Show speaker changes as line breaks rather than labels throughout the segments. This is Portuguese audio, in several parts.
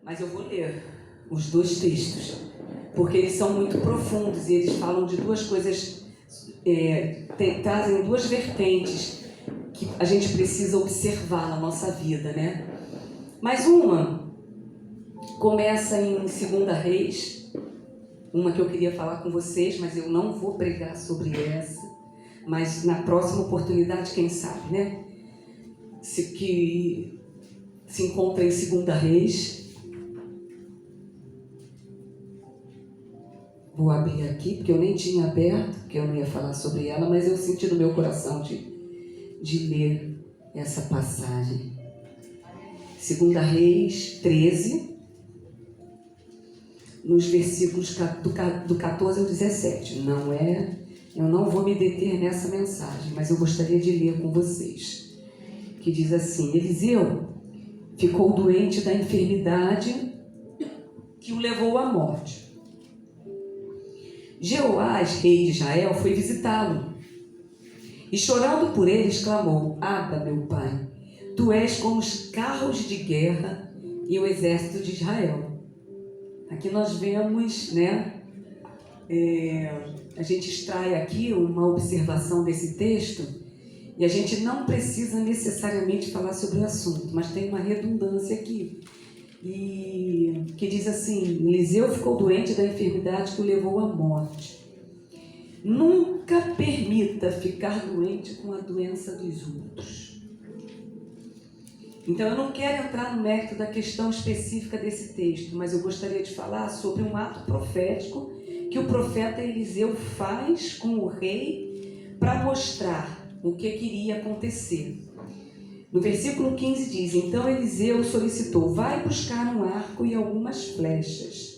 mas eu vou ler os dois textos, porque eles são muito profundos e eles falam de duas coisas, trazem duas vertentes que a gente precisa observar na nossa vida, né? Mas uma começa em 2 Reis, uma que eu queria falar com vocês, mas eu não vou pregar sobre essa, mas na próxima oportunidade, quem sabe, né? Que se encontra em 2 Reis. Vou abrir aqui, porque eu nem tinha aberto, porque eu não ia falar sobre ela, mas eu senti no meu coração de ler essa passagem. 2 Reis 13, nos versículos do 14 ao 17. Eu não vou me deter nessa mensagem, mas eu gostaria de ler com vocês. Que diz assim: Eliseu ficou doente da enfermidade que o levou à morte. Jeoás, rei de Israel, foi visitá-lo e, chorando por ele, exclamou: Abba, meu pai, tu és como os carros de guerra e o exército de Israel. Aqui nós vemos, né? A gente extrai aqui uma observação desse texto e a gente não precisa necessariamente falar sobre o assunto, mas tem uma redundância aqui. E que diz assim: Eliseu ficou doente da enfermidade que o levou à morte. Nunca permita ficar doente com a doença dos outros. Então eu não quero entrar no mérito da questão específica desse texto, mas eu gostaria de falar sobre um ato profético que o profeta Eliseu faz com o rei para mostrar o que iria acontecer. No versículo 15 diz: Então Eliseu solicitou: vai buscar um arco e algumas flechas.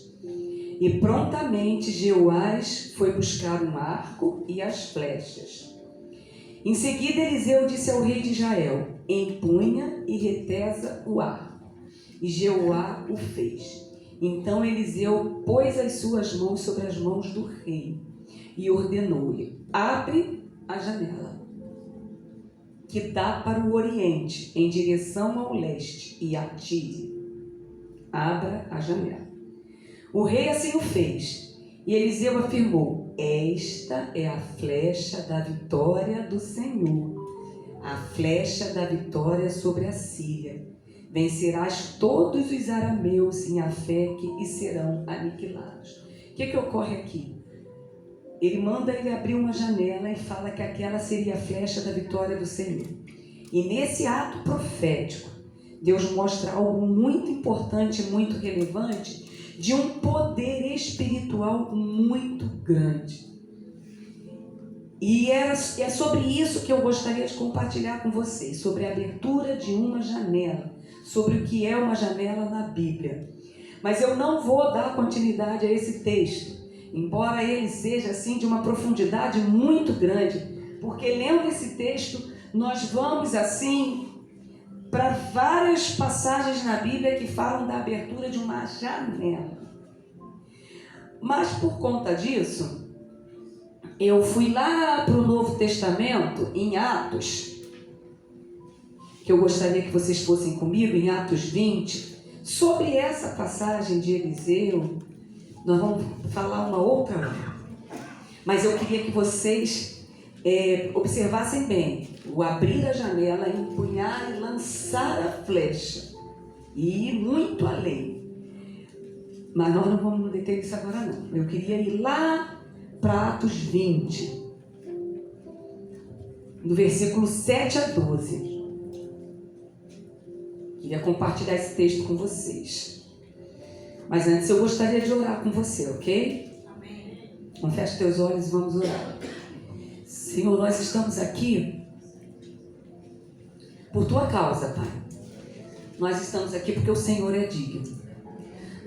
E prontamente Jeoás foi buscar um arco e as flechas. Em seguida Eliseu disse ao rei de Israel: empunha e retesa o arco. E Jeoá o fez. Então Eliseu pôs as suas mãos sobre as mãos do rei e ordenou-lhe: abre a janela que dá para o oriente, em direção ao leste, e atire. Abra a janela. O rei assim o fez, e Eliseu afirmou: esta é a flecha da vitória do Senhor, a flecha da vitória sobre a Síria. Vencerás todos os arameus em Afeque e serão aniquilados. O que ocorre aqui? Ele manda ele abrir uma janela e fala que aquela seria a flecha da vitória do Senhor. E nesse ato profético, Deus mostra algo muito importante, muito relevante, de um poder espiritual muito grande. E é sobre isso que eu gostaria de compartilhar com vocês, sobre a abertura de uma janela, sobre o que é uma janela na Bíblia. Mas eu não vou dar continuidade a esse texto, embora ele seja assim de uma profundidade muito grande, porque lendo esse texto nós vamos assim para várias passagens na Bíblia que falam da abertura de uma janela. Mas por conta disso, eu fui lá para o Novo Testamento, em Atos, que eu gostaria que vocês fossem comigo, em Atos 20, sobre essa passagem de Eliseu. Nós vamos falar uma outra hora. Mas eu queria que vocês observassem bem o abrir a janela, empunhar e lançar a flecha. E ir muito além. Mas nós não vamos nos deter nisso agora não. Eu queria ir lá para Atos 20. Do versículo 7 a 12. Queria compartilhar esse texto com vocês. Mas antes eu gostaria de orar com você, ok? Amém. Então feche teus olhos e vamos orar. Senhor, nós estamos aqui por tua causa, Pai. Nós estamos aqui porque o Senhor é digno.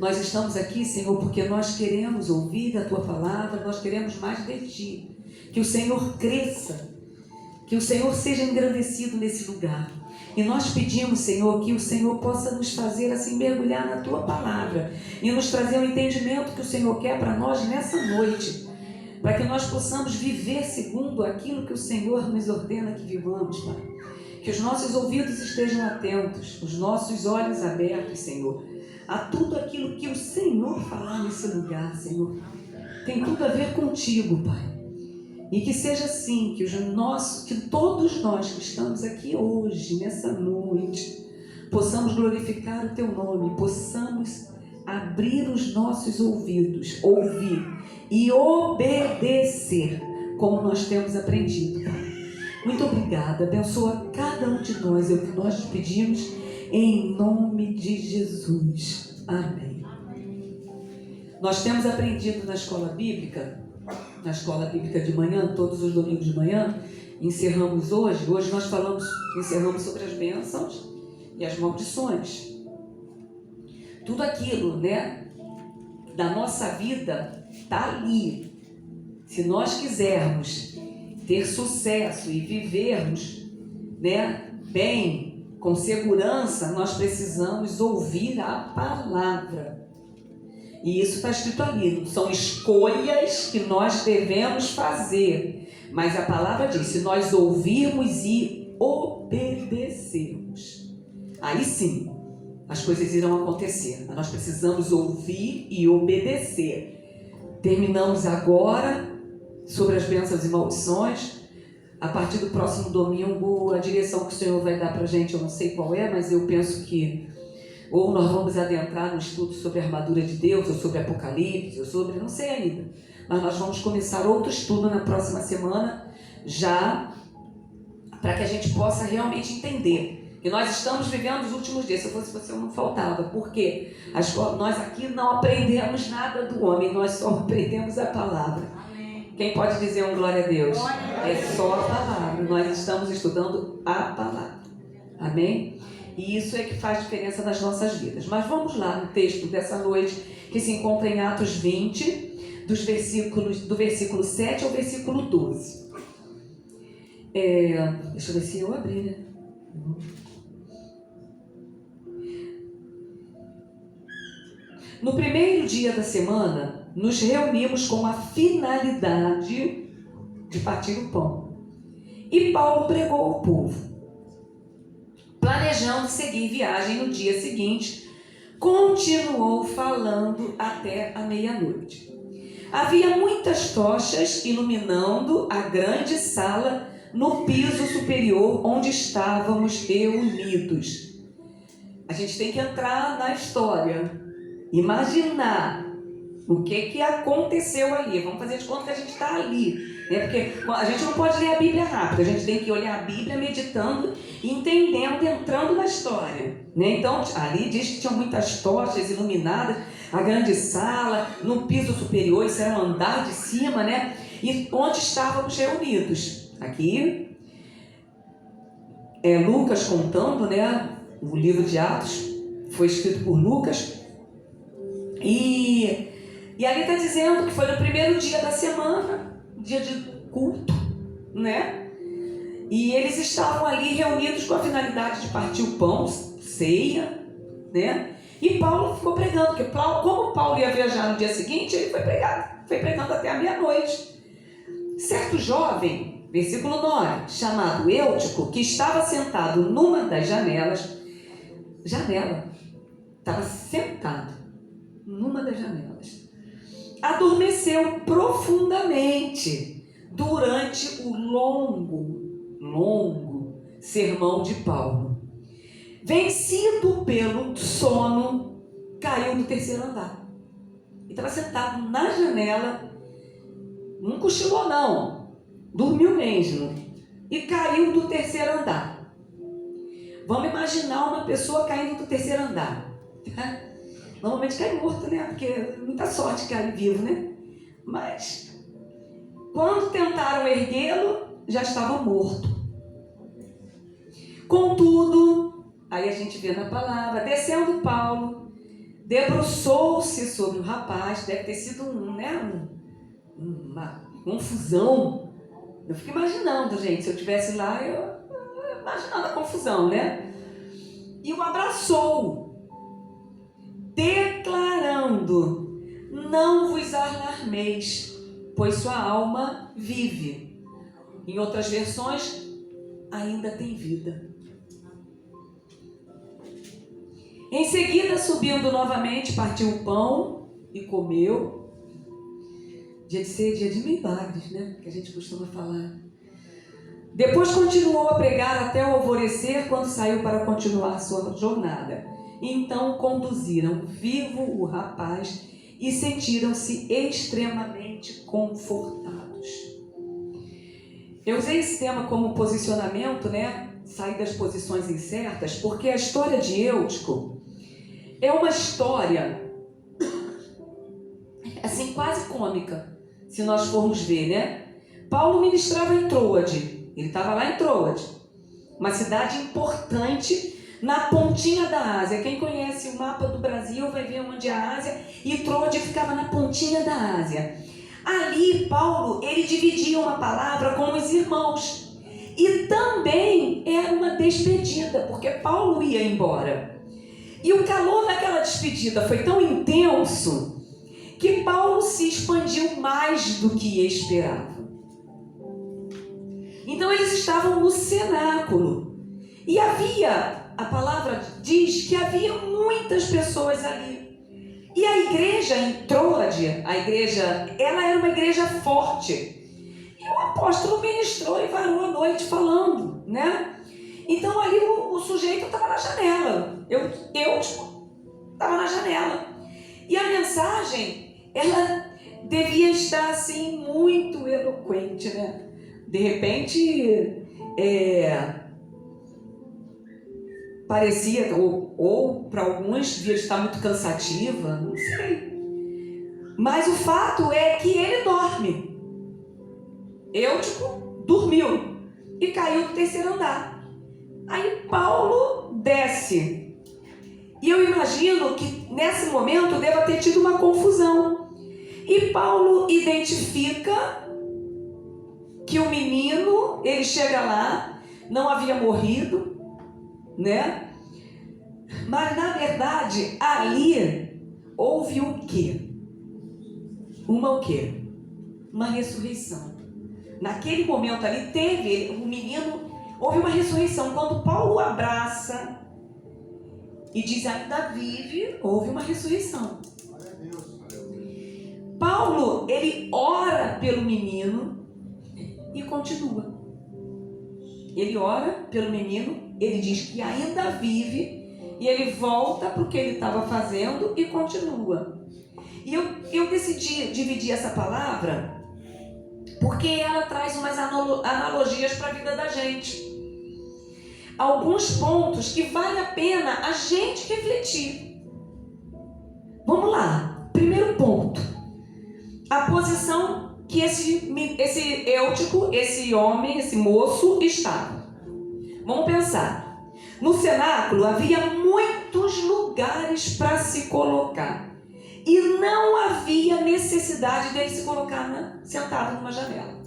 Nós estamos aqui, Senhor, porque nós queremos ouvir da tua palavra, nós queremos mais de ti. Que o Senhor cresça, que o Senhor seja engrandecido nesse lugar. E nós pedimos, Senhor, que o Senhor possa nos fazer assim mergulhar na tua palavra e nos trazer o entendimento que o Senhor quer para nós nessa noite, para que nós possamos viver segundo aquilo que o Senhor nos ordena que vivamos, Pai. Que os nossos ouvidos estejam atentos, os nossos olhos abertos, Senhor, a tudo aquilo que o Senhor falar nesse lugar, Senhor. Tem tudo a ver contigo, Pai. E que seja assim, que todos nós que estamos aqui hoje, nessa noite, possamos glorificar o Teu nome, possamos abrir os nossos ouvidos, ouvir e obedecer, como nós temos aprendido, Pai. Muito obrigada, abençoa cada um de nós, é o que nós te pedimos, em nome de Jesus. Amém. Nós temos aprendido na escola bíblica de manhã, todos os domingos de manhã, encerramos hoje nós encerramos sobre as bênçãos e as maldições. Tudo aquilo, né, da nossa vida está ali. Se nós quisermos ter sucesso e vivermos, né, bem, com segurança, nós precisamos ouvir a palavra. E isso está escrito ali, são escolhas que nós devemos fazer. Mas a palavra diz, se nós ouvirmos e obedecermos, aí sim, as coisas irão acontecer. Mas nós precisamos ouvir e obedecer. Terminamos agora sobre as bênçãos e maldições. A partir do próximo domingo, a direção que o Senhor vai dar para a gente, eu não sei qual é, mas eu penso que ou nós vamos adentrar no estudo sobre a armadura de Deus, ou sobre Apocalipse, ou sobre, não sei ainda. Mas nós vamos começar outro estudo na próxima semana, já para que a gente possa realmente entender que nós estamos vivendo os últimos dias. Se eu fosse você, eu não faltava. Por quê? Nós aqui não aprendemos nada do homem, nós só aprendemos a palavra. Amém. Quem pode dizer um glória a Deus? É só a palavra. Nós estamos estudando a palavra. Amém? E isso é que faz diferença nas nossas vidas. Mas vamos lá no texto dessa noite, que se encontra em Atos 20, do versículo 7 ao versículo 12. Deixa eu ver se eu abri, né? No primeiro dia da semana, nos reunimos com a finalidade de partir o pão. E Paulo pregou ao povo. Planejando seguir viagem no dia seguinte, continuou falando até a meia-noite. Havia muitas tochas iluminando a grande sala no piso superior onde estávamos reunidos. A gente tem que entrar na história, imaginar o que aconteceu ali. Vamos fazer de conta que a gente está ali, né? Porque a gente não pode ler a Bíblia rápido, a gente tem que olhar a Bíblia meditando, entendendo, entrando na história, né? Então ali diz que tinha muitas tochas iluminadas, a grande sala, no piso superior, isso era um andar de cima, né? E onde estávamos reunidos. Aqui é Lucas contando, né? O livro de Atos foi escrito por Lucas. E ali está dizendo que foi no primeiro dia da semana, dia de culto, né? E eles estavam ali reunidos com a finalidade de partir o pão, ceia, né? E Paulo ficou pregando, porque como Paulo ia viajar no dia seguinte, ele foi pregando até a meia-noite. Certo jovem, versículo 9, chamado Eutico, que estava sentado numa das estava sentado numa das janelas, adormeceu profundamente durante o longo sermão de Paulo. Vencido pelo sono, caiu do terceiro andar. Ele estava sentado na janela, não cochilou não, dormiu mesmo, e caiu do terceiro andar. Vamos imaginar uma pessoa caindo do terceiro andar, tá? Normalmente cai morto, né? Porque muita sorte cair vivo, né? Mas quando tentaram erguê-lo, já estava morto. Contudo, aí a gente vê na palavra, descendo Paulo, debruçou-se sobre o rapaz. Deve ter sido uma confusão. Eu fico imaginando, gente, se eu estivesse lá, eu imaginando a confusão, né? E o abraçou, declarando: não vos alarmeis, pois sua alma vive. Em outras versões, ainda tem vida. Em seguida, subindo novamente, partiu o pão e comeu. Dia de ser dia de milagres, né? Que a gente costuma falar. Depois continuou a pregar até o alvorecer, quando saiu para continuar sua jornada. Então conduziram vivo o rapaz e sentiram-se extremamente confortados. Eu usei esse tema como posicionamento, né? Sair das posições incertas, porque a história de Eutico é uma história assim quase cômica, se nós formos ver, né? Paulo ministrava em Troade, ele estava lá em Troade, uma cidade importante na pontinha da Ásia. Quem conhece o mapa do Brasil vai ver onde é a Ásia, e Troade ficava na pontinha da Ásia. Ali Paulo, ele dividia uma palavra com os irmãos. E também era uma despedida, porque Paulo ia embora. E o calor daquela despedida foi tão intenso que Paulo se expandiu mais do que esperava. Então eles estavam no cenáculo. E a palavra diz que havia muitas pessoas ali. E a igreja em Troade, ela era uma igreja forte. E o apóstolo ministrou e varou a noite falando, né? Então ali o sujeito estava na janela. Eu estava na janela. E a mensagem, ela devia estar assim muito eloquente, né? De repente, parecia, ou para alguns devia estar muito cansativa, não sei. Mas o fato é que ele dorme. Eutico dormiu e caiu do terceiro andar. Aí Paulo desce. E eu imagino que nesse momento deva ter tido uma confusão. E Paulo identifica que o menino, ele chega lá, não havia morrido, né? Mas na verdade ali houve o quê? Uma ressurreição. Naquele momento ali o menino, houve uma ressurreição. Quando Paulo abraça e diz ainda vive, houve uma ressurreição. Paulo, ele ora pelo menino e continua. Ele ora pelo menino, ele diz que ainda vive e ele volta para o que ele estava fazendo e continua. E eu decidi dividir essa palavra porque ela traz umas analogias para a vida da gente. Alguns pontos que vale a pena a gente refletir. Vamos lá. Primeiro ponto. A posição que esse Eutico, esse homem, esse moço estava. Vamos pensar. No cenáculo havia muitos lugares para se colocar. E não havia necessidade dele se colocar sentado numa janela.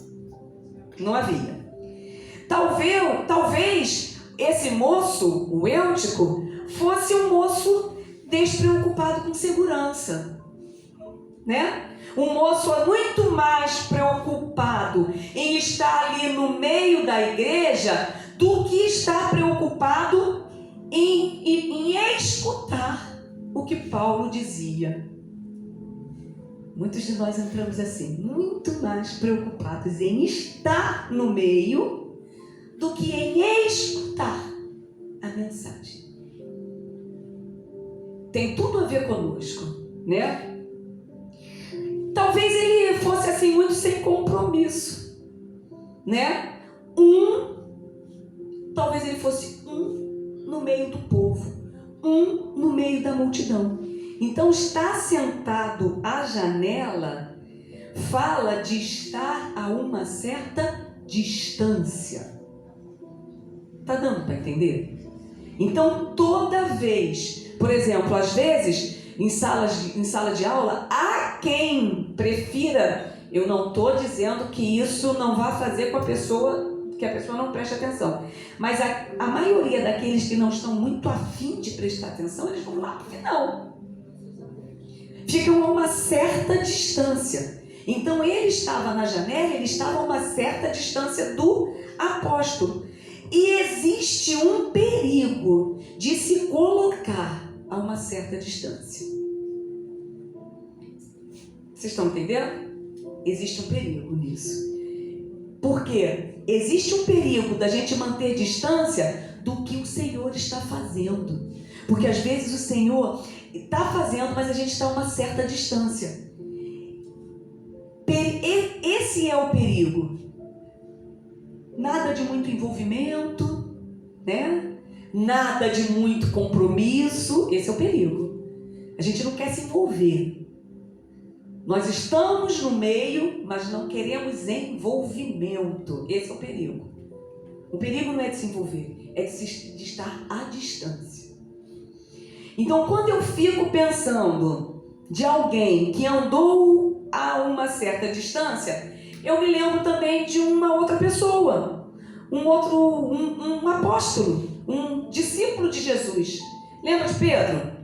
Não havia. Talvez esse moço, o Eutico, fosse um moço despreocupado com segurança, né? Um moço muito mais preocupado em estar ali no meio da igreja do que estar preocupado em escutar o que Paulo dizia. Muitos de nós entramos assim, muito mais preocupados em estar no meio do que em escutar a mensagem. Tem tudo a ver conosco, né? Talvez ele fosse assim muito sem compromisso, né? Talvez ele fosse no meio do povo, no meio da multidão. Então, estar sentado à janela fala de estar a uma certa distância. Tá dando para entender? Então, toda vez, por exemplo, às vezes, em sala de aula, há quem prefira, eu não estou dizendo que isso não vá fazer com a pessoa, que a pessoa não preste atenção, mas a maioria daqueles que não estão muito afim de prestar atenção, eles vão lá para o final. Ficam a uma certa distância. Então ele estava na janela, ele estava a uma certa distância do apóstolo. E existe um perigo de se colocar a uma certa distância. Vocês estão entendendo? Existe um perigo nisso. Porque existe um perigo da gente manter distância do que o Senhor está fazendo. Porque às vezes o Senhor está fazendo, mas a gente está a uma certa distância. Esse é o perigo. Nada de muito envolvimento, né? Nada de muito compromisso. Esse é o perigo. A gente não quer se envolver. Nós estamos no meio, mas não queremos envolvimento. Esse é o perigo. O perigo não é de se envolver, é de estar à distância. Então, quando eu fico pensando de alguém que andou a uma certa distância, eu me lembro também de uma outra pessoa, um apóstolo, um discípulo de Jesus. Lembra de Pedro?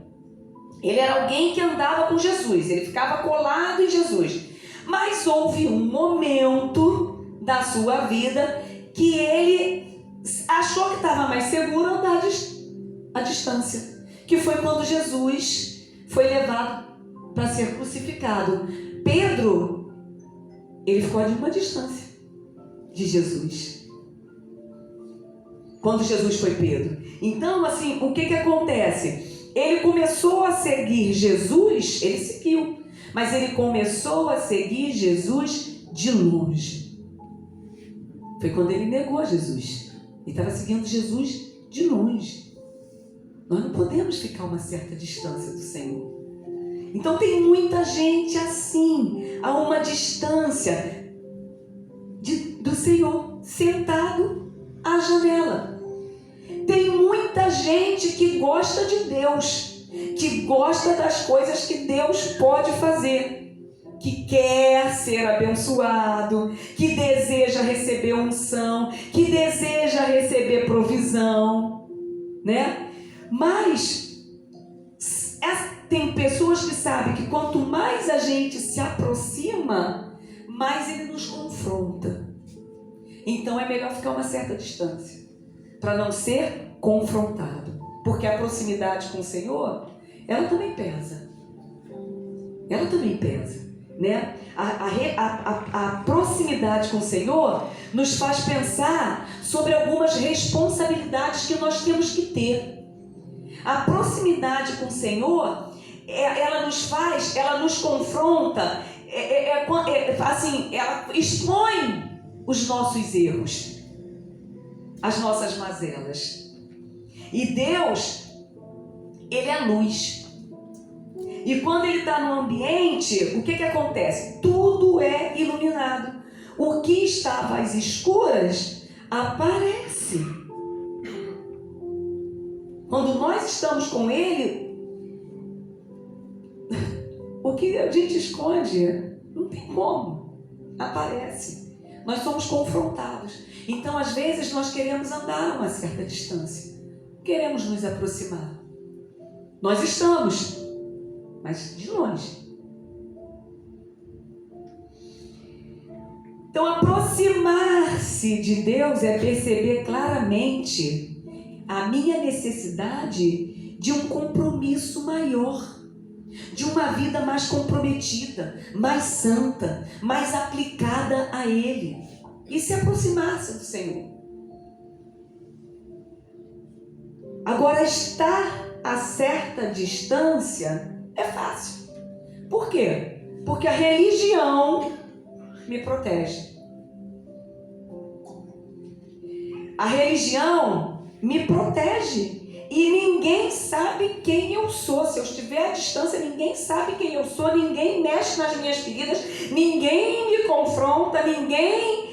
Ele era alguém que andava com Jesus, ele ficava colado em Jesus. Mas houve um momento da sua vida que ele achou que estava mais seguro andar à distância. Que foi quando Jesus foi levado para ser crucificado. Pedro, ele ficou a uma distância de Jesus. Quando Jesus foi Pedro. Então, assim, o que acontece? Ele começou a seguir Jesus, ele seguiu, mas ele começou a seguir Jesus de longe. Foi quando ele negou Jesus. Ele estava seguindo Jesus de longe. Nós não podemos ficar a uma certa distância do Senhor. Então tem muita gente assim, a uma distância do Senhor, sentado à janela. Tem muita gente que gosta de Deus, que gosta das coisas que Deus pode fazer, que quer ser abençoado, que deseja receber unção, que deseja receber provisão, né? Mas tem pessoas que sabem que quanto mais a gente se aproxima, mais ele nos confronta. Então é melhor ficar a uma certa distância, para não ser confrontado. Porque a proximidade com o Senhor, ela também pesa. Ela também pesa, né? A proximidade com o Senhor nos faz pensar sobre algumas responsabilidades que nós temos que ter. A proximidade com o Senhor, ela nos confronta, assim, ela expõe os nossos erros, as nossas mazelas. E Deus, ele é luz. E quando ele está no ambiente, o que acontece? Tudo é iluminado. O que estava às escuras aparece. Quando nós estamos com ele, o que a gente esconde, não tem como, aparece. Nós somos confrontados. Então, às vezes, nós queremos andar a uma certa distância. Queremos nos aproximar. Nós estamos, mas de longe. Então, aproximar-se de Deus é perceber claramente a minha necessidade de um compromisso maior, de uma vida mais comprometida, mais santa, mais aplicada a Ele. E se aproximar-se do Senhor. Agora, estar a certa distância é fácil. Por quê? Porque a religião me protege. A religião me protege. E ninguém sabe quem eu sou. Se eu estiver à distância, ninguém sabe quem eu sou. Ninguém mexe nas minhas feridas. Ninguém me confronta. Ninguém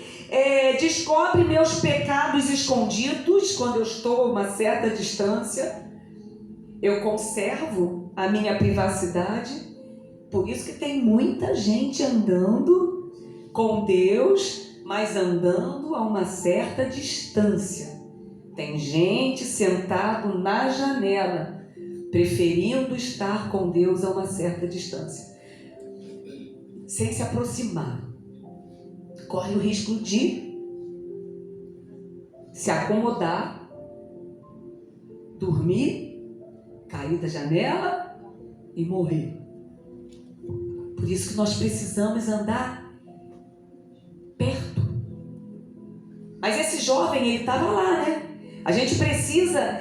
descobre meus pecados escondidos quando eu estou a uma certa distância. Eu conservo a minha privacidade. Por isso que tem muita gente andando com Deus, mas andando a uma certa distância. Tem gente sentado na janela, preferindo estar com Deus a uma certa distância, sem se aproximar. Corre o risco de se acomodar, dormir, cair cair da janela e morrer. Por isso que nós precisamos andar perto. Mas esse jovem, ele estava lá, né? A gente precisa,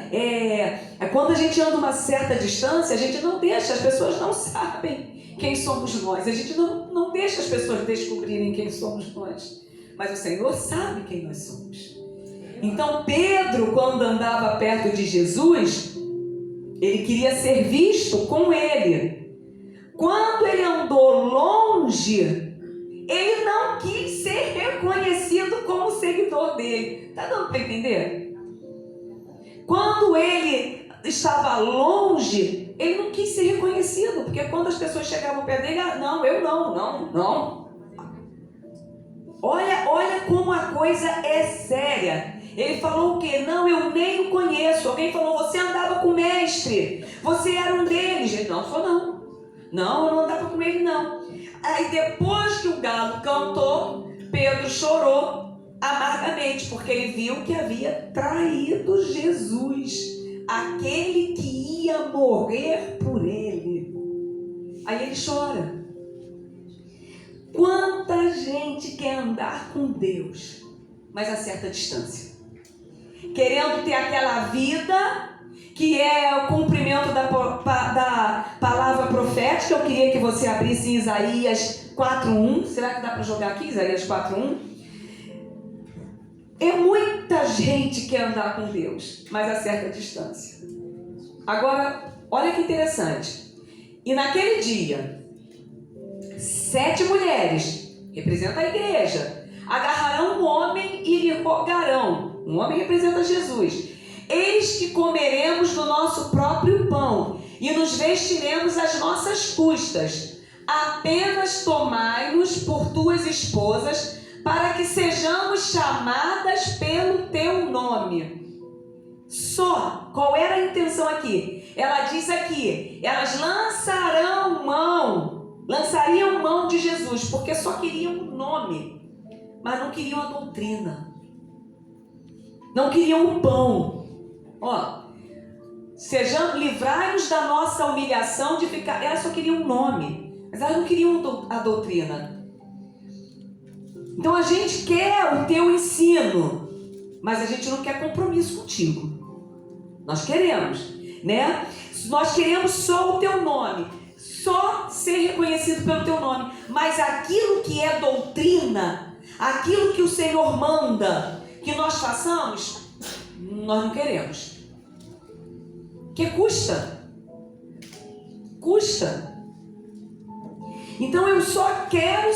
quando a gente anda uma certa distância, a gente não deixa, as pessoas não sabem quem somos nós. A gente não deixa as pessoas descobrirem quem somos nós. Mas o Senhor sabe quem nós somos. Então Pedro, quando andava perto de Jesus, ele queria ser visto com ele. Quando ele andou longe, ele não quis ser reconhecido como seguidor dele. Está dando para entender? Quando ele estava longe, ele não quis ser reconhecido, porque quando as pessoas chegavam perto dele, não, eu não. Olha como a coisa é séria. Ele falou o quê? Não, eu nem o conheço. Alguém falou, você andava com o mestre, você era um deles. Ele, não, sou não. Não, eu não andava com ele, não. Aí depois que o galo cantou, Pedro chorou amargamente, porque ele viu que havia traído Jesus, aquele que ia morrer por ele. Aí ele chora. Quanta gente quer andar com Deus, mas a certa distância, querendo ter aquela vida que é o cumprimento da palavra profética. Eu queria que você abrisse em Isaías 4:1. Será que dá para jogar aqui, Isaías 4:1? É muita gente que quer andar com Deus, mas a certa distância. Agora, olha que interessante. E naquele dia, 7 mulheres, representa a igreja, agarrarão um homem e lhe rogarão. Um homem representa Jesus. Eis que comeremos do nosso próprio pão e nos vestiremos às nossas custas. Apenas tomai-nos por tuas esposas, para que sejamos chamadas pelo teu nome. Só, qual era a intenção aqui? Ela diz aqui, elas lançariam mão de Jesus, porque só queriam o nome, mas não queriam a doutrina, não queriam o pão. Livrai-nos da nossa humilhação de ficar. Elas só queriam o nome, mas elas não queriam a doutrina. Então a gente quer o teu ensino, mas a gente não quer compromisso contigo. Nós queremos, né? Nós queremos só o teu nome, só ser reconhecido pelo teu nome, mas aquilo que é doutrina, aquilo que o Senhor manda que nós façamos, nós não queremos. Que custa. Então eu só quero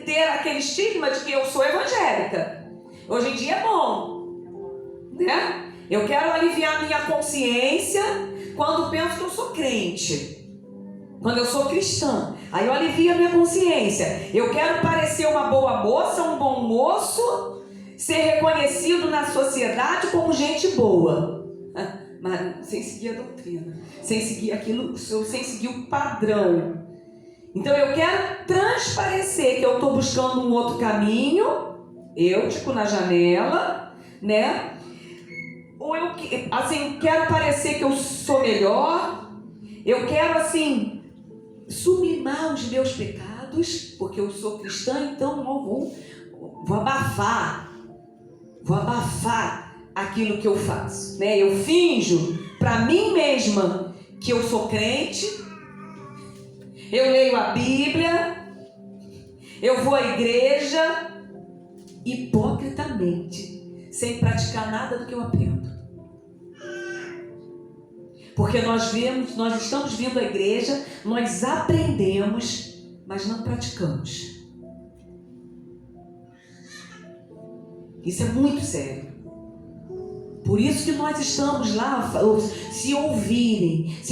ter aquele estigma de que eu sou evangélica. Hoje em dia é bom, né? Eu quero aliviar minha consciência quando penso que eu sou crente, quando eu sou cristã. Aí eu alivio a minha consciência. Eu quero parecer uma boa moça, um bom moço, ser reconhecido na sociedade como gente boa, mas sem seguir a doutrina, sem seguir aquilo, sem seguir o padrão. Então eu quero transparecer que eu estou buscando um outro caminho, tipo na janela, né? Ou eu quero parecer que eu sou melhor. Eu quero sublimar os meus pecados, porque eu sou cristã, então vou abafar aquilo que eu faço, né? Eu finjo para mim mesma que eu sou crente. Eu leio a Bíblia, eu vou à igreja, hipocritamente, sem praticar nada do que eu aprendo. Porque nós estamos vindo à igreja, nós aprendemos, mas não praticamos. Isso é muito sério. Por isso que nós estamos lá, se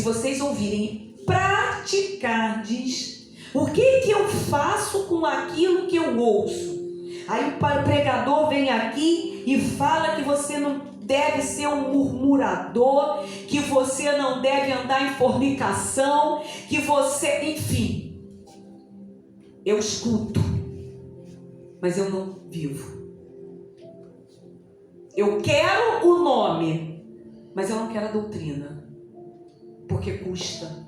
vocês ouvirem praticardes, o que eu faço com aquilo que eu ouço? Aí o pregador vem aqui e fala que você não deve ser um murmurador, que você não deve andar em fornicação, que você, enfim, eu escuto, mas eu não vivo. Eu quero o nome, mas eu não quero a doutrina. porque custa.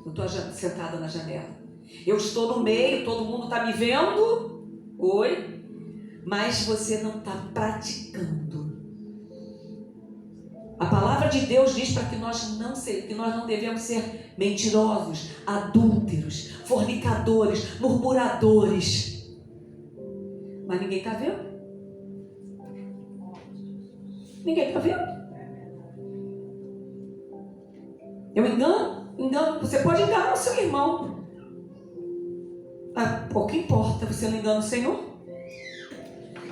Eu estou sentada na janela. Eu estou no meio, todo mundo está me vendo. Oi? Mas você não está praticando. A palavra de Deus diz para que nós não devemos ser mentirosos, adúlteros, fornicadores, murmuradores. Mas ninguém está vendo. Ninguém está vendo. Eu engano. Você pode enganar o seu irmão. Ah, pouco importa, você não engana o Senhor.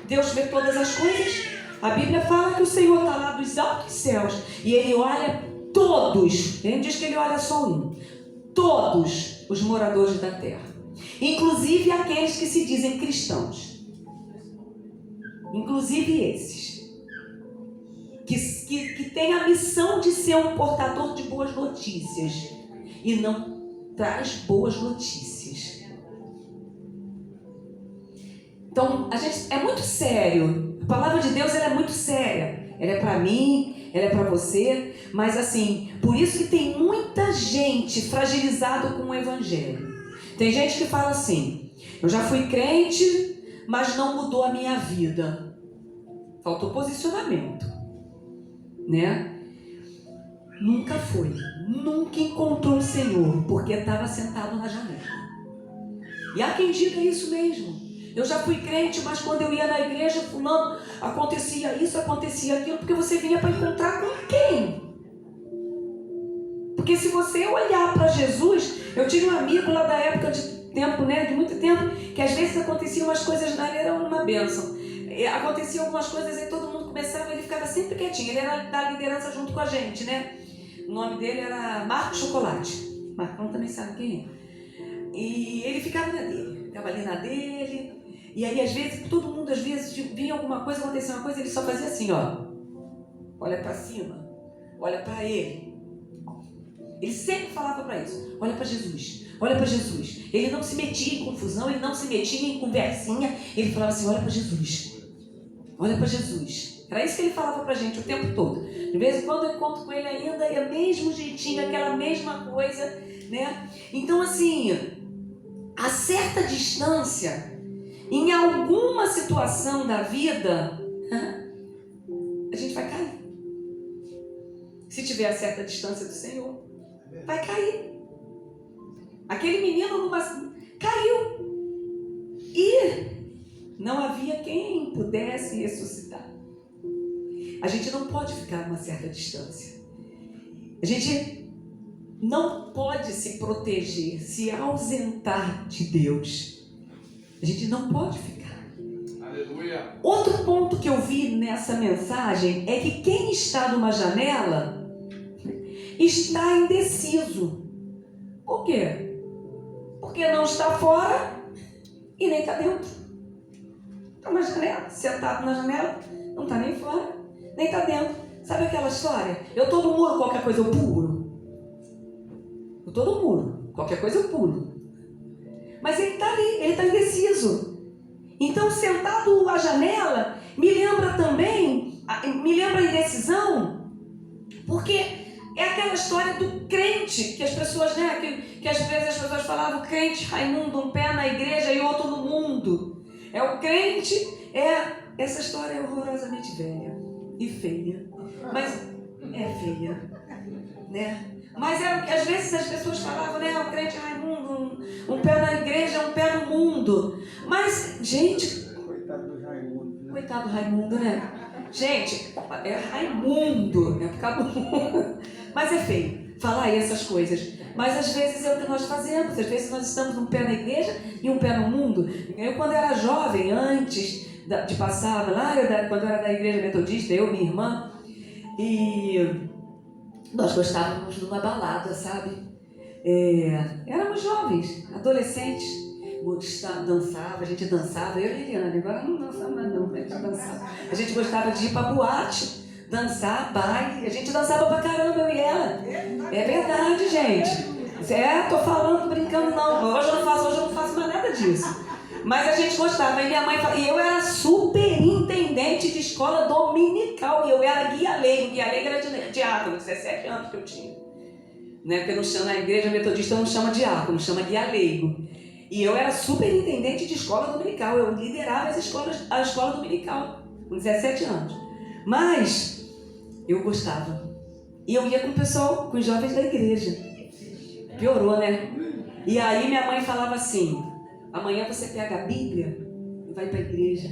Deus vê todas as coisas. A Bíblia fala que o Senhor está lá dos altos céus e Ele olha todos. Ele não diz que Ele olha só um. Todos os moradores da terra. Inclusive aqueles que se dizem cristãos. Inclusive esses. Que tem a missão de ser um portador de boas notícias. E não traz boas notícias. Então, é muito sério. A palavra de Deus ela é muito séria. Ela é para mim, ela é para você. Mas assim, por isso que tem muita gente fragilizada com o Evangelho. Tem gente que fala assim: eu já fui crente, mas não mudou a minha vida. Faltou posicionamento, né? Nunca foi. Nunca encontrou o Senhor, porque estava sentado na janela. E há quem diga isso mesmo. Eu já fui crente, mas quando eu ia na igreja, fulano, acontecia isso, acontecia aquilo, porque você vinha para encontrar com quem? Porque se você olhar para Jesus, eu tinha um amigo lá da época de tempo, né, de muito tempo, que às vezes aconteciam umas coisas, ele era uma bênção. Aconteciam algumas coisas e todo mundo começava, ele ficava sempre quietinho, ele era da liderança junto com a gente, né? O nome dele era Marco Chocolate. Marcão também sabe quem é. E ele ficava na dele, ficava ali na dele. E aí, às vezes, todo mundo, às vezes, vinha alguma coisa, acontecia uma coisa, ele só fazia assim, ó. Olha para cima. Olha para ele. Ele sempre falava para isso. Olha para Jesus. Olha para Jesus. Ele não se metia em confusão, ele não se metia em conversinha. Ele falava assim, olha para Jesus. Olha para Jesus. Era isso que ele falava para a gente o tempo todo. De vez em quando eu encontro com ele ainda, é o mesmo jeitinho, aquela mesma coisa, né? Então, assim, a certa distância... Em alguma situação da vida, a gente vai cair. Se tiver a certa distância do Senhor, vai cair. Aquele menino caiu. E não havia quem pudesse ressuscitar. A gente não pode ficar a uma certa distância. A gente não pode se proteger, se ausentar de Deus. A gente não pode ficar. Aleluia. Outro ponto que eu vi nessa mensagem é que quem está numa janela está indeciso. Por quê? Porque não está fora e nem está dentro. Está na janela, sentado na janela, não está nem fora, nem está dentro. Sabe aquela história? Eu estou no muro, qualquer coisa eu pulo. Eu estou no muro, qualquer coisa eu pulo. Mas ele está ali, ele está indeciso. Então, sentado à janela, me lembra a indecisão, porque é aquela história do crente, que as pessoas, né, que às vezes as pessoas falavam, crente Raimundo, um pé na igreja e outro no mundo. É o crente, essa história é horrorosamente velha e feia, mas é feia, né? Mas era o que às vezes as pessoas falavam, né? O crente Raimundo, um pé na igreja, um pé no mundo. Mas, gente... Coitado do Raimundo. Né? Coitado do Raimundo, né? Gente, é Raimundo, é por causa do mundo. Mas é feio falar essas coisas. Mas às vezes é o que nós fazemos. Às vezes nós estamos um pé na igreja e um pé no mundo. Eu, quando era jovem, antes de passar lá, quando eu era da igreja metodista, eu e minha irmã, e... nós gostávamos de uma balada, sabe? Éramos jovens, adolescentes, dançava, a gente dançava, eu e a Liliane, agora não dançava mais não, a gente dançava. A gente gostava de ir pra boate, dançar, baile, a gente dançava pra caramba, eu e ela. É verdade, gente. Tô falando, brincando não, hoje eu não faço mais nada disso. Mas a gente gostava, e minha mãe e eu era superintendente de escola dominical, e eu era guia leigo era de diácono, 17 anos que eu tinha. né? Porque não chama, a igreja metodista não chama diácono, chama guia leigo. E eu era superintendente de escola dominical, eu liderava a escola dominical, com 17 anos. Mas eu gostava. E eu ia com o pessoal, com os jovens da igreja. Piorou, né? E aí minha mãe falava assim: amanhã você pega a Bíblia e vai para a igreja.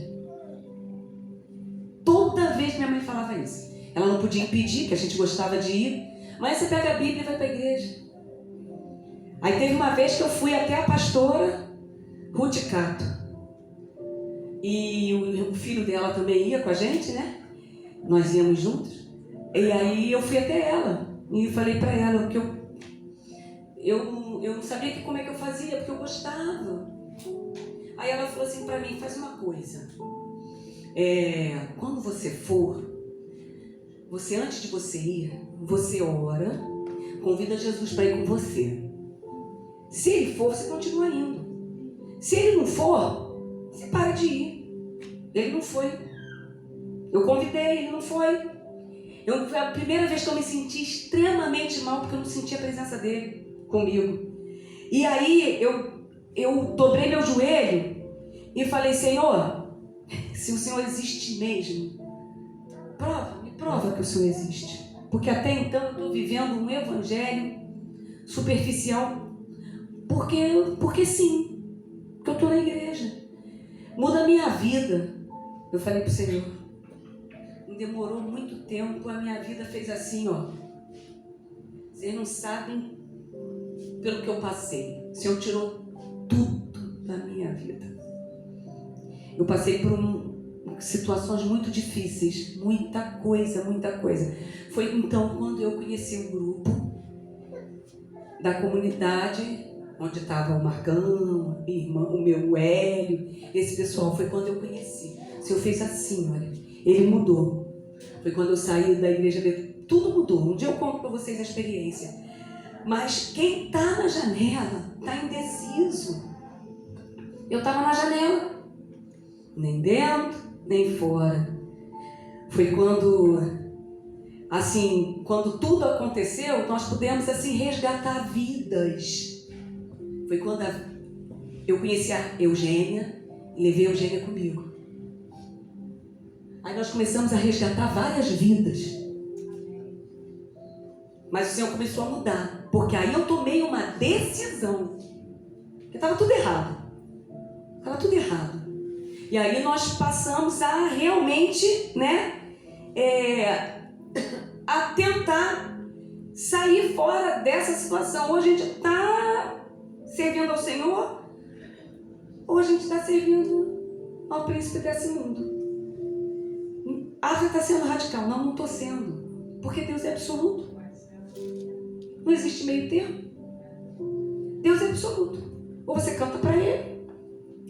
Toda vez minha mãe falava isso. Ela não podia impedir, que a gente gostava de ir. Amanhã você pega a Bíblia e vai para a igreja. Aí teve uma vez que eu fui até a pastora Ruth Cato. E o filho dela também ia com a gente, né? Nós íamos juntos. E aí eu fui até ela. E falei para ela que eu não sabia como é que eu fazia, porque eu gostava. Aí ela falou assim para mim: faz uma coisa. Quando você for, antes de você ir, você ora, convida Jesus para ir com você. Se ele for, você continua indo. Se ele não for, você para de ir. Ele não foi. Eu convidei, ele não foi. Foi a primeira vez que eu me senti extremamente mal, porque eu não sentia a presença dele comigo. E aí eu dobrei meu joelho e falei: Senhor, se o Senhor existe mesmo, me prova que o Senhor existe. Porque até então eu estou vivendo um evangelho superficial. Porque sim, porque eu estou na igreja. Muda a minha vida. Eu falei para o Senhor. Não demorou muito tempo, a minha vida fez assim, ó. Vocês não sabem pelo que eu passei. O Senhor tirou tudo da minha vida. Eu passei por situações muito difíceis, muita coisa. Foi então quando eu conheci um grupo da comunidade, onde estava o Marcão, o meu Hélio, esse pessoal. Foi quando eu conheci. O Senhor fez assim, olha, ele mudou. Foi quando eu saí da igreja, tudo mudou. Um dia eu conto para vocês a experiência. Mas quem está na janela está indeciso. Eu estava na janela, nem dentro, nem fora. Foi quando tudo aconteceu, nós pudemos assim resgatar vidas. Foi quando eu conheci a Eugênia e levei a Eugênia comigo. Aí nós começamos a resgatar várias vidas. Mas o Senhor começou a mudar. Porque aí eu tomei uma decisão. Porque estava tudo errado. E aí nós passamos a realmente, né? A tentar sair fora dessa situação. Ou a gente está servindo ao Senhor, ou a gente está servindo ao príncipe desse mundo. Você está sendo radical. Não estou sendo. Porque Deus é absoluto. Não existe meio termo. Deus é absoluto. Ou você canta para Ele,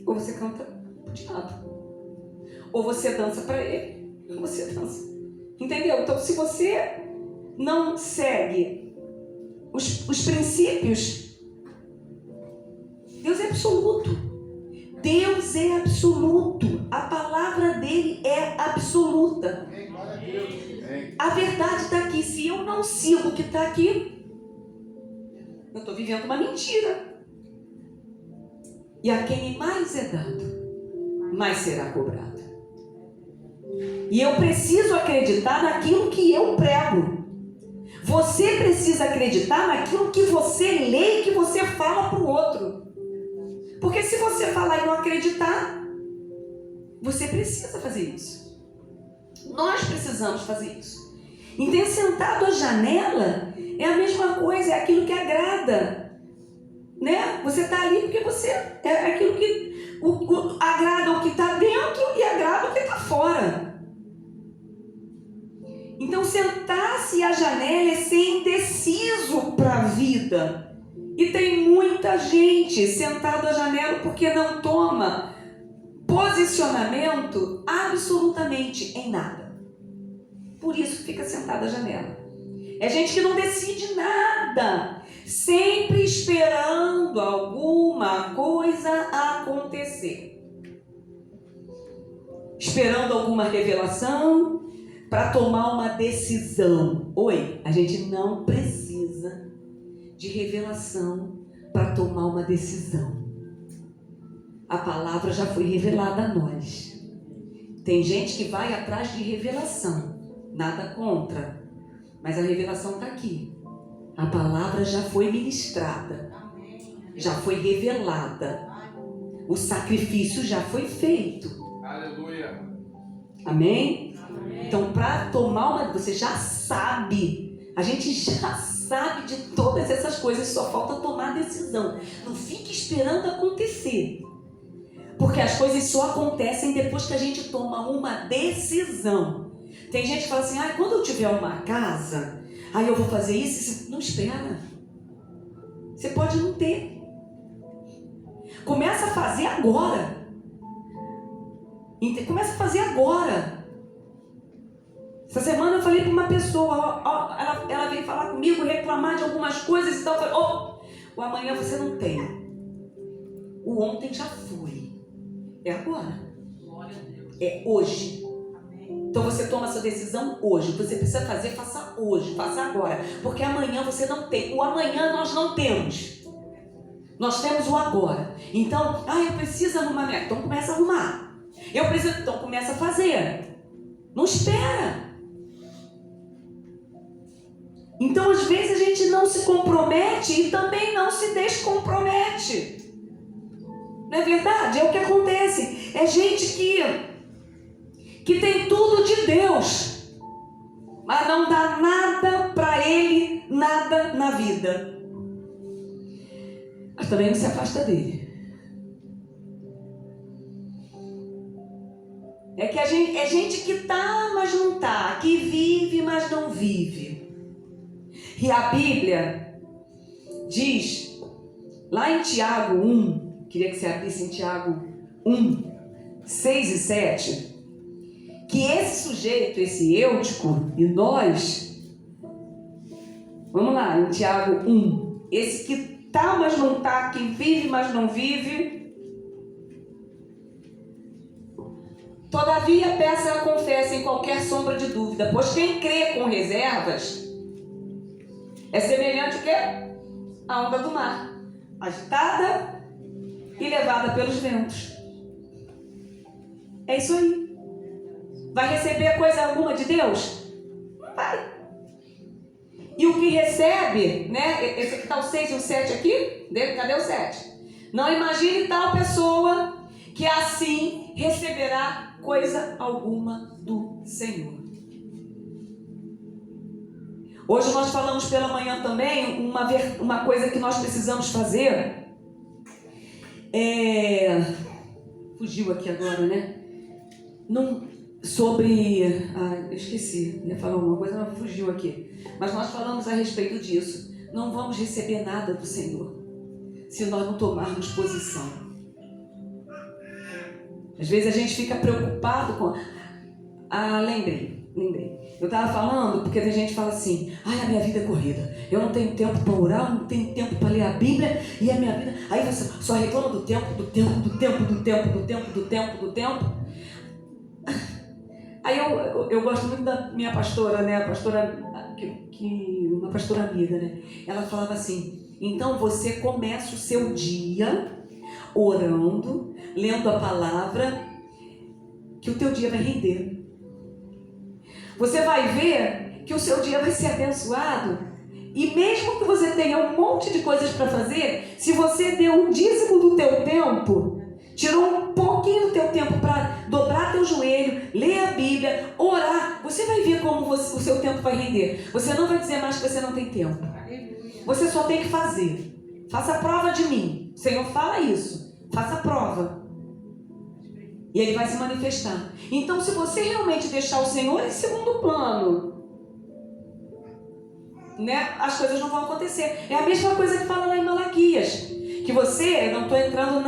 ou você canta para o diabo. Ou você dança para Ele, ou você dança. Entendeu? Então, se você não segue os princípios, Deus é absoluto. Deus é absoluto. A palavra dele é absoluta. A verdade está aqui. Se eu não sigo o que está aqui, eu estou vivendo uma mentira. E a quem mais é dado, mais será cobrado. E eu preciso acreditar naquilo que eu prego. Você precisa acreditar naquilo que você lê e que você fala para o outro. Porque se você falar e não acreditar, você precisa fazer isso. Nós precisamos fazer isso. Então, sentado à janela é a mesma coisa, é aquilo que agrada. Né? Você está ali porque você é aquilo que agrada o que está dentro e agrada o que está fora. Então, sentar-se à janela é ser indeciso para a vida. E tem muita gente sentada à janela porque não toma posicionamento absolutamente em nada. Por isso fica sentada à janela. É gente que não decide nada, sempre esperando alguma coisa acontecer. Esperando alguma revelação para tomar uma decisão. A gente não precisa de revelação para tomar uma decisão. A palavra já foi revelada a nós. Tem gente que vai atrás de revelação, nada contra, mas a revelação está aqui. A palavra já foi ministrada, já foi revelada, o sacrifício já foi feito.
Aleluia.
Amém? Então, para tomar uma, você já sabe, a gente já sabe de todas essas coisas, só falta tomar a decisão. Não fique esperando acontecer, porque as coisas só acontecem depois que a gente toma uma decisão. Tem gente que fala assim, quando eu tiver uma casa, aí eu vou fazer isso. Não espera, você pode não ter. Começa a fazer agora. Começa a fazer agora. Essa semana eu falei para uma pessoa, ela veio falar comigo, reclamar de algumas coisas e tal. Eu falei, o amanhã você não tem. O ontem já foi. É agora. É hoje. Então você toma essa decisão hoje. Você precisa fazer, faça hoje, faça agora. Porque amanhã você não tem. O amanhã nós não temos. Nós temos o agora. Então, eu preciso arrumar minha... Então começa a arrumar. Eu preciso... Então começa a fazer. Não espera. Então às vezes a gente não se compromete e também não se descompromete. Não é verdade? É o que acontece. É gente que tem tudo de Deus, mas não dá nada para ele, nada na vida. Mas também não se afasta dele. É que é gente que tá, mas não tá, que vive, mas não vive. E a Bíblia diz, lá em Tiago 1, queria que você abrisse em Tiago 1, 6 e 7, que esse sujeito, esse Eutico, e nós, vamos lá, em Tiago 1, esse que tá, mas não tá, que vive, mas não vive. Todavia, peça ela confessa em qualquer sombra de dúvida, pois quem crê com reservas é semelhante o quê? A onda do mar, agitada e levada pelos ventos. É isso aí. Vai receber coisa alguma de Deus? Não vai. E o que recebe, né? Esse aqui está o 6 e o 7 aqui? Cadê o 7? Não imagine tal pessoa que assim receberá coisa alguma do Senhor. Hoje nós falamos pela manhã também uma coisa que nós precisamos fazer. Fugiu aqui agora, né? Eu esqueci, ia falar alguma coisa, mas fugiu aqui. Mas nós falamos a respeito disso. Não vamos receber nada do Senhor se nós não tomarmos posição. Às vezes a gente fica preocupado com... lembrei. Eu estava falando, porque tem gente que fala assim, a minha vida é corrida. Eu não tenho tempo para orar, eu não tenho tempo para ler a Bíblia, e a minha vida... Aí você só reclama do tempo. Aí eu gosto muito da minha pastora, né? A pastora, uma pastora amiga, né? Ela falava assim, então você começa o seu dia orando, lendo a palavra, que o teu dia vai render. Você vai ver que o seu dia vai ser abençoado. E mesmo que você tenha um monte de coisas para fazer, se você deu um dízimo do teu tempo, tirou um pouquinho do teu tempo para dobrar teu joelho, ler a Bíblia, orar, você vai ver como o seu tempo vai render. Você não vai dizer mais que você não tem tempo. Você só tem que fazer. Faça a prova de mim. O Senhor fala isso. Faça a prova. E Ele vai se manifestar. Então, se você realmente deixar o Senhor em segundo plano, né, as coisas não vão acontecer. É a mesma coisa que fala lá em Malaquias. Que você, não estou entrando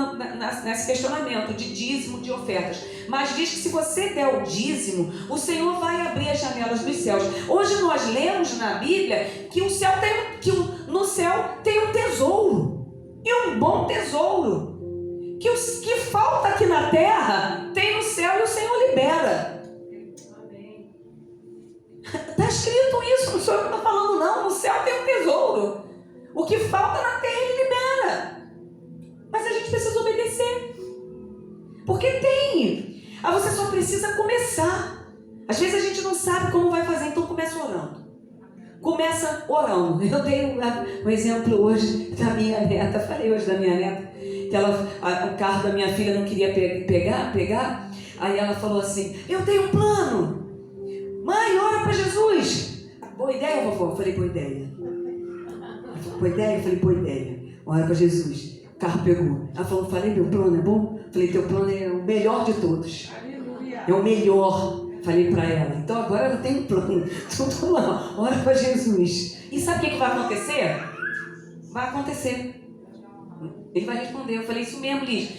nesse questionamento de dízimo, de ofertas, mas diz que se você der o dízimo, o Senhor vai abrir as janelas dos céus. Hoje nós lemos na Bíblia que no céu tem um tesouro, e um bom tesouro, que o que falta aqui na terra tem no céu e o Senhor libera. Está escrito isso, não sou eu que estou falando não, no céu tem um tesouro. O que falta na terra ele libera. Mas a gente precisa obedecer. Porque tem. Aí você só precisa começar. Às vezes a gente não sabe como vai fazer, então começa orando. Começa orando. Eu dei um exemplo hoje da minha neta. Falei hoje da minha neta que o carro da minha filha não queria pegar. Aí ela falou assim: eu tenho um plano. Mãe, ora para Jesus. Boa ideia, vovó? Eu falei: boa ideia. Ela falou: boa ideia? Eu falei: boa ideia. Ora para Jesus. O carro pegou. Ela falou: falei, meu plano é bom? Eu falei: teu plano é o melhor de todos. É o melhor. Falei para ela. Então agora ela tem um plano. Tudo lá. Ora para Jesus. E sabe o que vai acontecer? Vai acontecer. Ele vai responder. Eu falei: isso mesmo, Liz.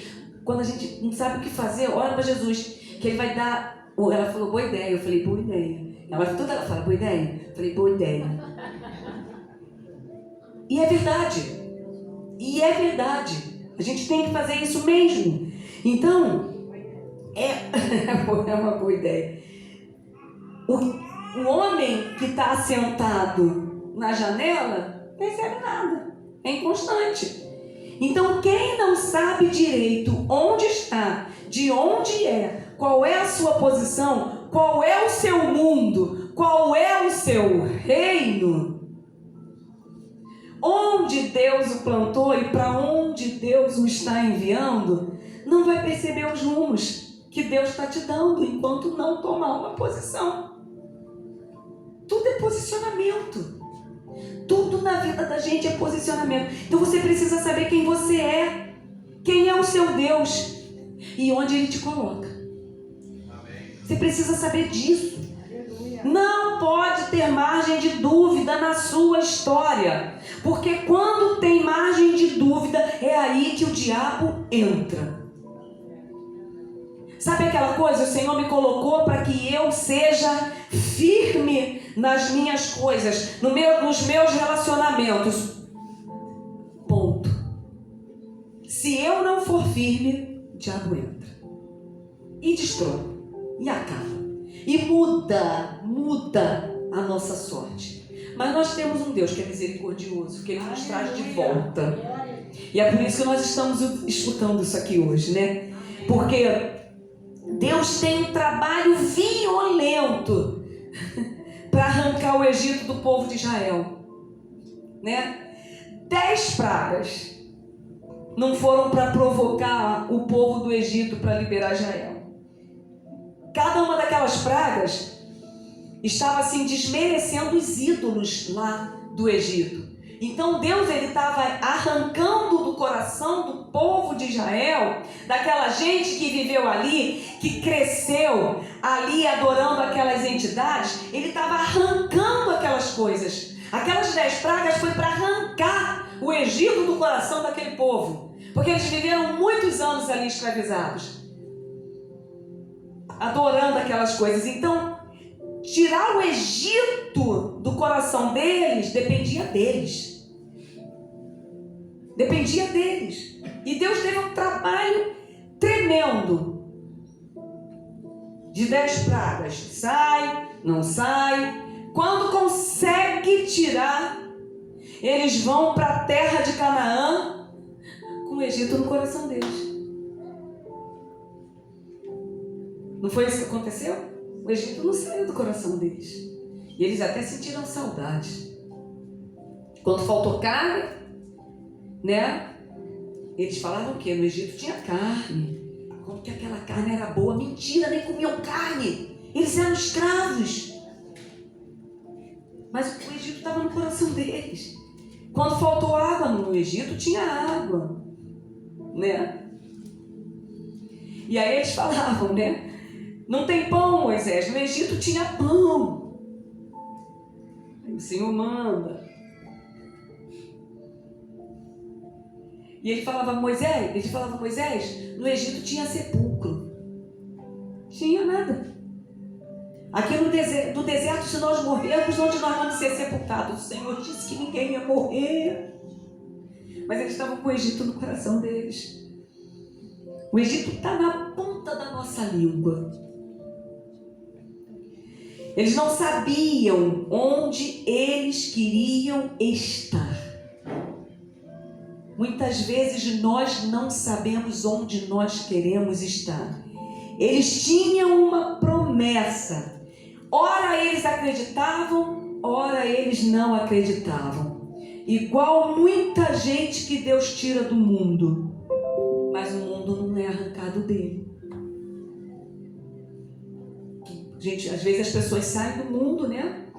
Quando a gente não sabe o que fazer, ora para Jesus. Que ele vai dar. Ela falou: boa ideia. Eu falei: boa ideia. Ela fala: boa ideia. Eu falei: boa ideia. E é verdade. E é verdade. A gente tem que fazer isso mesmo. Então, é uma boa ideia. O homem que está sentado na janela não recebe nada. É inconstante. Então, quem não sabe direito onde está, de onde é, qual é a sua posição, qual é o seu mundo, qual é o seu reino, onde Deus o plantou e para onde Deus o está enviando, não vai perceber os rumos que Deus está te dando enquanto não tomar uma posição. Tudo é posicionamento. Tudo na vida da gente é posicionamento. Então você precisa saber quem você é, quem é o seu Deus e onde Ele te coloca. Você precisa saber disso. Não pode ter margem de dúvida na sua história, porque quando tem margem de dúvida é aí que o diabo entra. Sabe aquela coisa? O Senhor me colocou para que eu seja firme nas minhas coisas, nos meus relacionamentos. Ponto. Se eu não for firme, o diabo entra e destrói e acaba e muda a nossa sorte. Mas nós temos um Deus que é misericordioso, que Ele nos traz de volta. E é por isso que nós estamos escutando isso aqui hoje, né? Porque Deus tem um trabalho violento para arrancar o Egito do povo de Israel, né? 10 pragas não foram para provocar o povo do Egito para liberar Israel. Cada uma daquelas pragas estava assim desmerecendo os ídolos lá do Egito. Então Deus estava arrancando do coração do povo de Israel, daquela gente que viveu ali, que cresceu ali adorando aquelas entidades, Ele estava arrancando aquelas coisas. Aquelas 10 pragas foi para arrancar o Egito do coração daquele povo, porque eles viveram muitos anos ali escravizados, adorando aquelas coisas. Então, tirar o Egito do coração deles dependia deles. Dependia deles. E Deus teve um trabalho tremendo de 10 pragas. Sai, não sai. Quando consegue tirar, eles vão para a terra de Canaã com o Egito no coração deles. Não foi isso que aconteceu? O Egito não saiu do coração deles. E eles até sentiram saudade. Quando faltou carne, né? Eles falavam que no Egito tinha carne. Como que aquela carne era boa? Mentira, nem comiam carne. Eles eram escravos. Mas o Egito estava no coração deles. Quando faltou água no Egito, tinha água, né? E aí eles falavam, né? Não tem pão, Moisés. No Egito tinha pão. Aí o Senhor manda. E ele falava: Moisés, no Egito tinha sepulcro. Tinha nada. Aqui no deserto, se nós morrermos, onde nós vamos ser sepultados? O Senhor disse que ninguém ia morrer. Mas eles estavam com o Egito no coração deles. O Egito está na ponta da nossa língua. Eles não sabiam onde eles queriam estar. Muitas vezes nós não sabemos onde nós queremos estar. Eles tinham uma promessa. Ora eles acreditavam, ora eles não acreditavam. Igual muita gente que Deus tira do mundo, mas o mundo não é arrancado dele. Gente, às vezes as pessoas saem do mundo, né?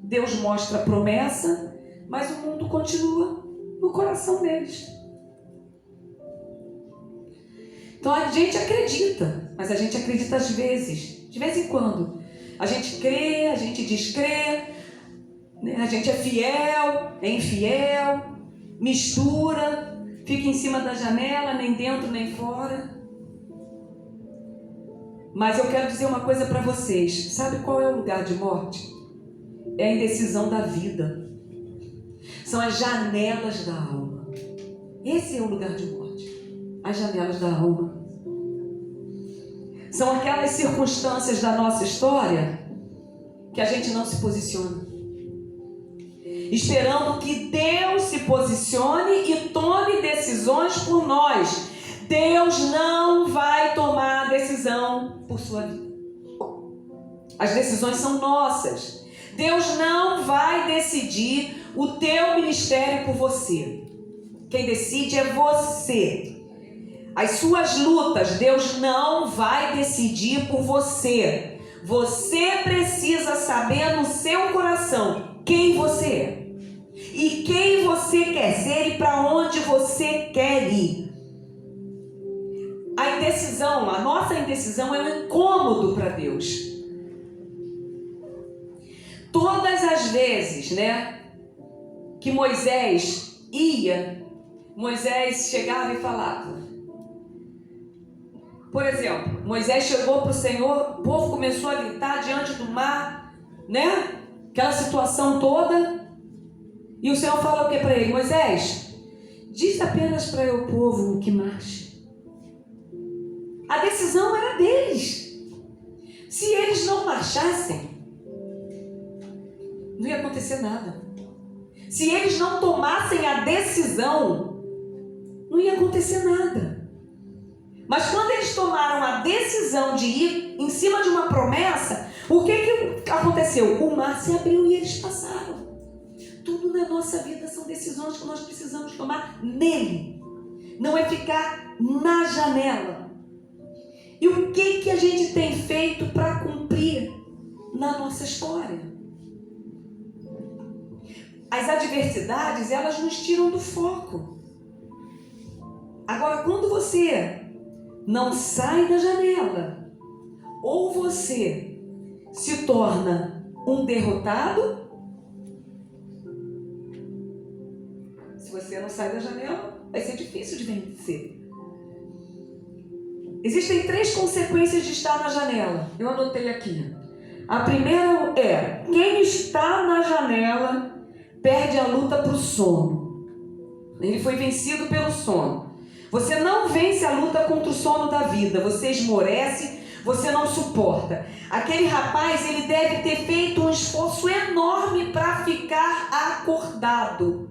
Deus mostra a promessa, mas o mundo continua no coração deles. Então a gente acredita, mas a gente acredita às vezes, de vez em quando. A gente crê, a gente descrê, né? A gente é fiel, é infiel, mistura, fica em cima da janela, nem dentro nem fora. Mas eu quero dizer uma coisa para vocês. Sabe qual é o lugar de morte? É a indecisão da vida. São as janelas da alma. Esse é o lugar de morte. As janelas da alma. São aquelas circunstâncias da nossa história que a gente não se posiciona. Esperando que Deus se posicione e tome decisões por nós. Deus não vai tomar decisão por sua vida. As decisões são nossas. Deus não vai decidir o teu ministério por você. Quem decide é você. As suas lutas, Deus não vai decidir por você. Você precisa saber no seu coração quem você é. E quem você quer ser e para onde você quer ir. A indecisão, a nossa indecisão é um incômodo para Deus. Todas as vezes, né, que Moisés chegava e falava. Por exemplo, Moisés chegou para o Senhor, o povo começou a gritar diante do mar, né? Aquela situação toda. E o Senhor fala o que para ele? Moisés, diz apenas para o povo que marche. A decisão era deles. Se eles não marchassem, não ia acontecer nada. Se eles não tomassem a decisão, não ia acontecer nada. Mas quando eles tomaram a decisão de ir em cima de uma promessa, o que aconteceu? O mar se abriu e eles passaram. Tudo na nossa vida são decisões que nós precisamos tomar nele. Não é ficar na janela. E o que a gente tem feito para cumprir na nossa história? As adversidades, elas nos tiram do foco. Agora, quando você não sai da janela, ou você se torna um derrotado, se você não sai da janela, vai ser difícil de vencer. Existem 3 consequências de estar na janela. Eu anotei aqui. A primeira é: quem está na janela perde a luta para o sono. Ele foi vencido pelo sono. Você não vence a luta contra o sono da vida. Você esmorece, você não suporta. Aquele rapaz, ele deve ter feito um esforço enorme para ficar acordado.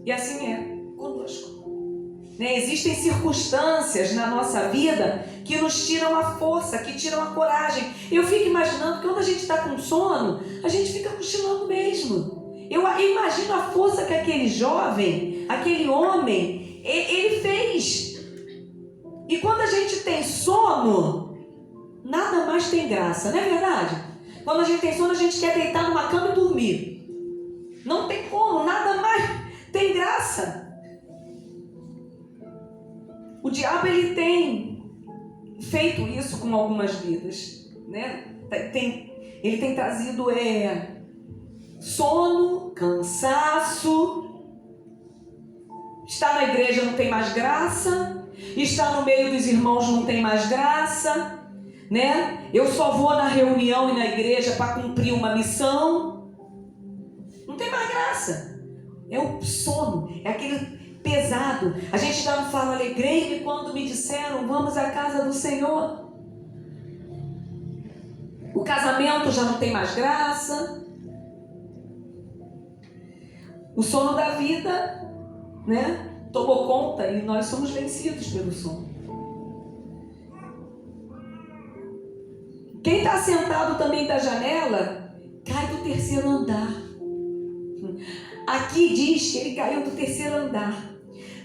E assim é conosco. Existem circunstâncias na nossa vida que nos tiram a força, que tiram a coragem. Eu fico imaginando que quando a gente está com sono, a gente fica cochilando mesmo. Eu imagino a força que aquele jovem, aquele homem, ele fez. E quando a gente tem sono, nada mais tem graça, não é verdade? Quando a gente tem sono, a gente quer deitar numa cama e dormir. Não tem como, nada mais tem graça. O diabo, ele tem feito isso com algumas vidas, né? Ele tem trazido sono, cansaço. Estar na igreja não tem mais graça. Estar no meio dos irmãos não tem mais graça, né? Eu só vou na reunião e na igreja para cumprir uma missão. Não tem mais graça. É o sono, é aquele pesado. A gente já não fala, alegrei-me quando me disseram, vamos à casa do Senhor. O casamento já não tem mais graça. O sono da vida né, tomou conta e nós somos vencidos pelo som. Quem está sentado também da janela cai do terceiro andar. Aqui diz que ele caiu do terceiro andar.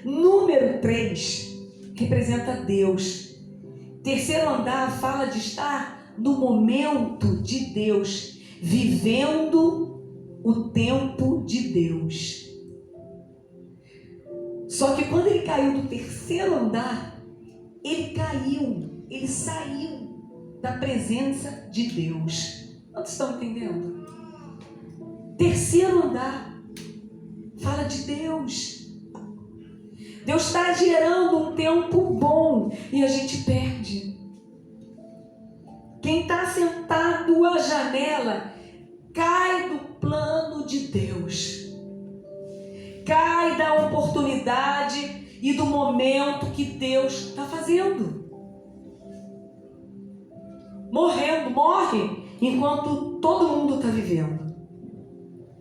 Número 3 representa Deus. Terceiro andar fala de estar no momento de Deus, vivendo o tempo de Deus. Só que quando ele caiu do terceiro andar, ele saiu da presença de Deus. Vocês estão entendendo? Terceiro andar fala de Deus. Deus está gerando um tempo bom e a gente perde. Quem está sentado à janela cai do plano de Deus, cai da oportunidade e do momento que Deus está fazendo. Morre enquanto todo mundo está vivendo.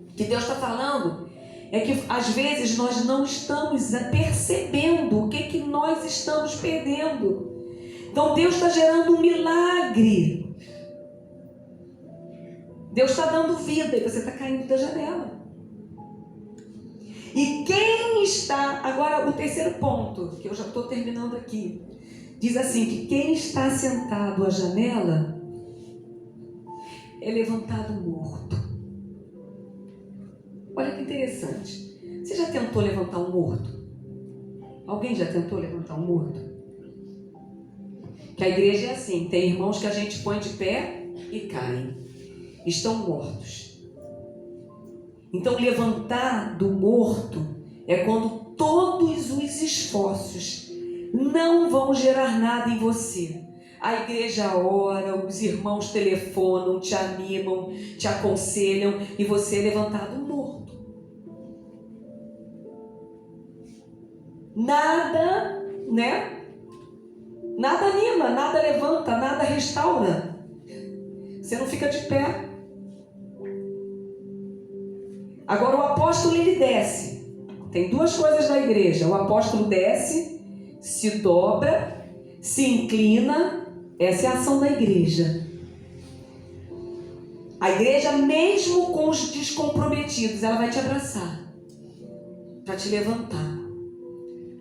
O que Deus está falando é que às vezes nós não estamos percebendo o que nós estamos perdendo. Então Deus está gerando um milagre. Deus está dando vida e você está caindo da janela. E quem está... Agora o terceiro ponto, que eu já estou terminando aqui. Diz assim, que quem está sentado à janela é levantado morto. Olha que interessante. Você já tentou levantar um morto? Alguém já tentou levantar um morto? Que a igreja é assim, tem irmãos que a gente põe de pé e caem. Estão mortos. Então levantar do morto é quando todos os esforços não vão gerar nada em você. A igreja ora, os irmãos telefonam, te animam, te aconselham e você é levantado morto. Nada, né? Nada anima, nada levanta, nada restaura. Você não fica de pé. Agora o apóstolo ele desce. Tem duas coisas na igreja. O apóstolo desce, se dobra, se inclina. Essa é a ação da igreja. A igreja, mesmo com os descomprometidos, ela vai te abraçar para te levantar.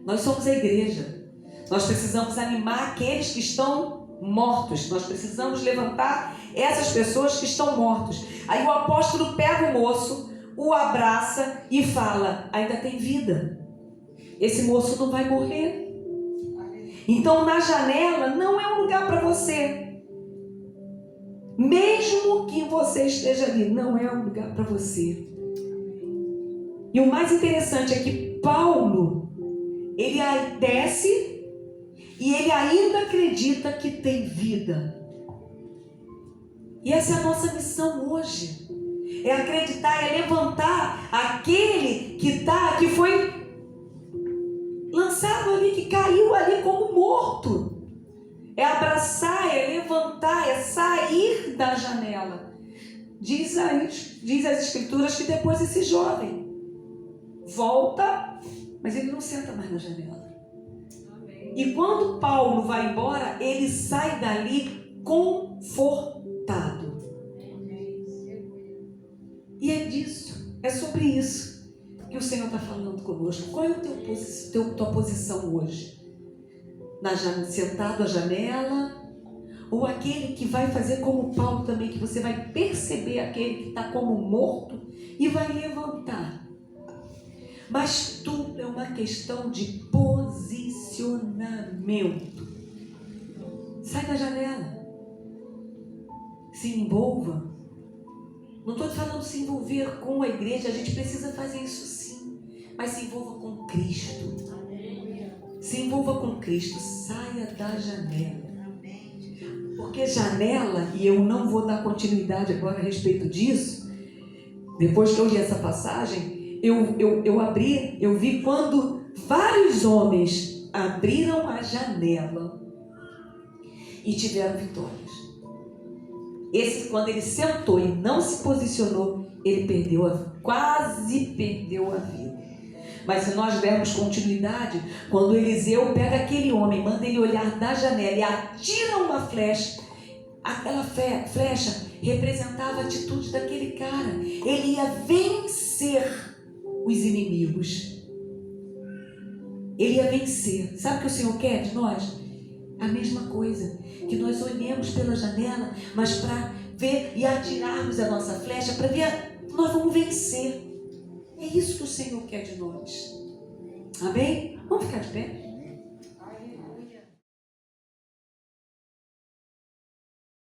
Nós somos a igreja. Nós precisamos animar aqueles que estão mortos. Nós precisamos levantar essas pessoas que estão mortos. Aí o apóstolo pega o moço, o abraça e fala: ainda tem vida. Esse moço não vai morrer. Então na janela não é um lugar para você. Mesmo que você esteja ali, não é um lugar para você. E o mais interessante é que Paulo, ele desce e ele ainda acredita que tem vida. E essa é a nossa missão hoje. É acreditar, é levantar aquele que foi lançado ali, que caiu ali como morto. É abraçar, é levantar, é sair da janela. Diz as escrituras que depois esse jovem volta, mas ele não senta mais na janela. E quando Paulo vai embora, ele sai dali confortado. E é disso, é sobre isso que o Senhor está falando conosco. Qual é a tua posição hoje? Sentado à janela? Ou aquele que vai fazer como Paulo também, que você vai perceber aquele que está como morto e vai levantar? Mas tudo é uma questão de posicionamento. Sai da janela. Se envolva. Não estou falando se envolver com a igreja, a gente precisa fazer isso sim. Mas se envolva com Cristo. Se envolva com Cristo. Saia da janela. Porque janela, e eu não vou dar continuidade agora a respeito disso, depois que eu li essa passagem, eu vi quando vários homens abriram a janela e tiveram vitórias. Esse, quando ele sentou e não se posicionou, ele quase perdeu a vida. Mas se nós dermos continuidade, quando Eliseu pega aquele homem, manda ele olhar da janela e atira uma flecha, aquela flecha representava a atitude daquele cara. Ele ia vencer os inimigos. Ele ia vencer. Sabe o que o Senhor quer de nós? A mesma coisa. Que nós olhemos pela janela, mas para ver e atirarmos a nossa flecha, para ver, nós vamos vencer. É isso que o Senhor quer de nós. Amém? Vamos ficar de pé?